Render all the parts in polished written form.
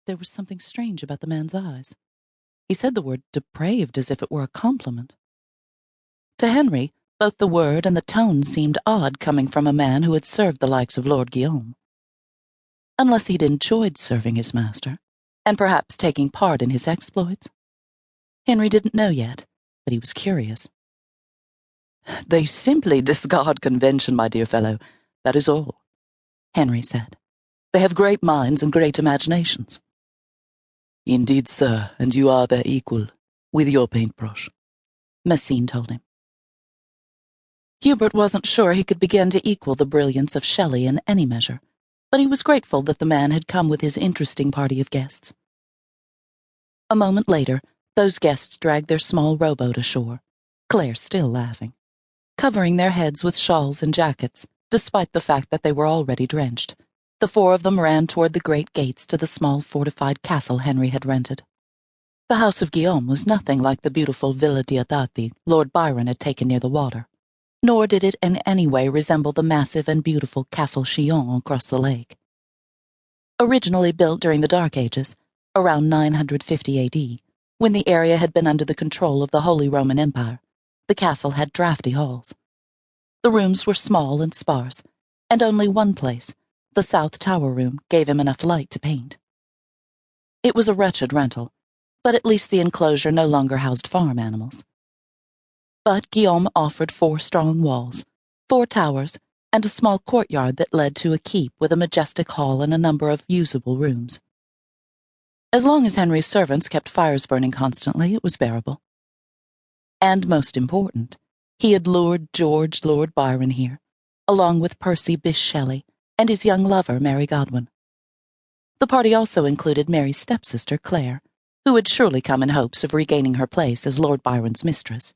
there was something strange about the man's eyes. He said the word depraved as if it were a compliment. To Henry, both the word and the tone seemed odd coming from a man who had served the likes of Lord Guillaume. Unless he'd enjoyed serving his master, and perhaps taking part in his exploits. Henry didn't know yet, but he was curious. "They simply discard convention, my dear fellow, that is all," Henry said. "They have great minds and great imaginations." "Indeed, sir, and you are their equal, with your paintbrush," Massine told him. Hubert wasn't sure he could begin to equal the brilliance of Shelley in any measure, but he was grateful that the man had come with his interesting party of guests. A moment later, those guests dragged their small rowboat ashore, Claire still laughing, covering their heads with shawls and jackets, despite the fact that they were already drenched. The four of them ran toward the great gates to the small fortified castle Henry had rented. The house of Guillaume was nothing like the beautiful Villa Diodati Lord Byron had taken near the water, nor did it in any way resemble the massive and beautiful Castle Chillon across the lake. Originally built during the Dark Ages, around 950 AD, when the area had been under the control of the Holy Roman Empire, the castle had draughty halls. The rooms were small and sparse, and only one place, the South Tower room, gave him enough light to paint. It was a wretched rental, but at least the enclosure no longer housed farm animals. But Guillaume offered 4 strong walls, 4 towers, and a small courtyard that led to a keep with a majestic hall and a number of usable rooms. As long as Henry's servants kept fires burning constantly, it was bearable. And most important, he had lured George Lord Byron here, along with Percy Bysshe Shelley and his young lover, Mary Godwin. The party also included Mary's stepsister, Claire, who had surely come in hopes of regaining her place as Lord Byron's mistress,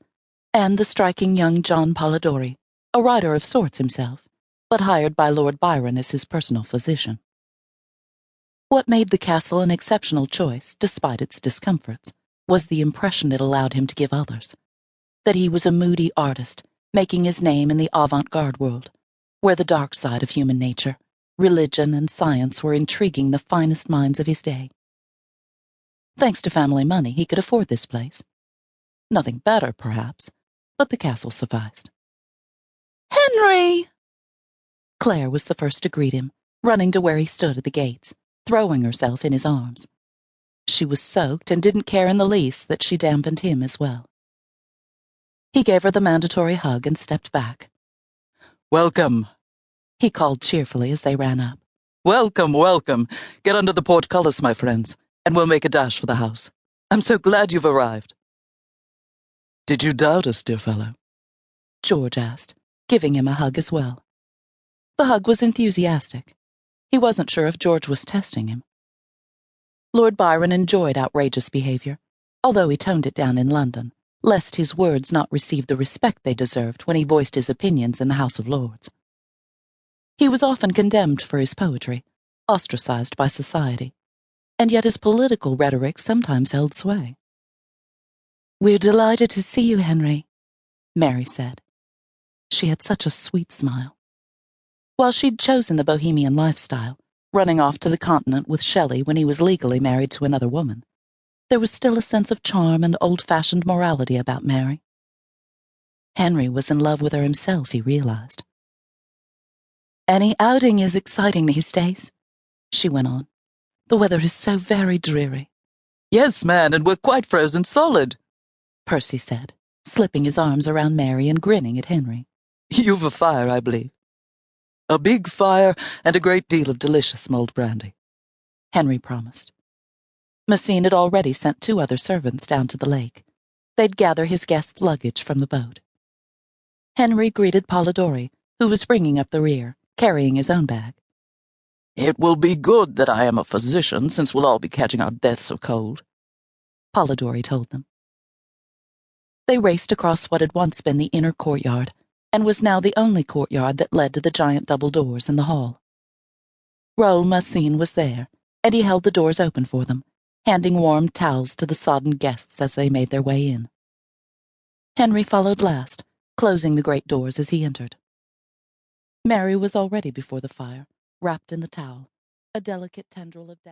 and the striking young John Polidori, a writer of sorts himself, but hired by Lord Byron as his personal physician. What made the castle an exceptional choice, despite its discomforts, was the impression it allowed him to give others, that he was a moody artist, making his name in the avant-garde world, where the dark side of human nature, religion, and science were intriguing the finest minds of his day. Thanks to family money, he could afford this place. Nothing better, perhaps, but the castle sufficed. "Henry!" Claire was the first to greet him, running to where he stood at the gates, throwing herself in his arms. She was soaked and didn't care in the least that she dampened him as well. He gave her the mandatory hug and stepped back. "Welcome," he called cheerfully as they ran up. "Welcome, welcome. Get under the portcullis, my friends, and we'll make a dash for the house. I'm so glad you've arrived." "Did you doubt us, dear fellow?" George asked, giving him a hug as well. The hug was enthusiastic. He wasn't sure if George was testing him. Lord Byron enjoyed outrageous behavior, although he toned it down in London, lest his words not receive the respect they deserved when he voiced his opinions in the House of Lords. He was often condemned for his poetry, ostracized by society, and yet his political rhetoric sometimes held sway. "We're delighted to see you, Henry," Mary said. She had such a sweet smile. While she'd chosen the bohemian lifestyle, running off to the continent with Shelley when he was legally married to another woman, there was still a sense of charm and old-fashioned morality about Mary. Henry was in love with her himself, he realized. "Any outing is exciting these days," she went on. "The weather is so very dreary." "Yes, man, and we're quite frozen solid," Percy said, slipping his arms around Mary and grinning at Henry. "You've a fire, I believe." "A big fire and a great deal of delicious mulled brandy," Henry promised. Massine had already sent 2 other servants down to the lake. They'd gather his guests' luggage from the boat. Henry greeted Polidori, who was bringing up the rear, carrying his own bag. "It will be good that I am a physician, since we'll all be catching our deaths of cold," Polidori told them. They raced across what had once been the inner courtyard, and was now the only courtyard that led to the giant double doors in the hall. Raoul Massine was there, and he held the doors open for them, handing warm towels to the sodden guests as they made their way in. Henry followed last, closing the great doors as he entered. Mary was already before the fire, wrapped in the towel, a delicate tendril of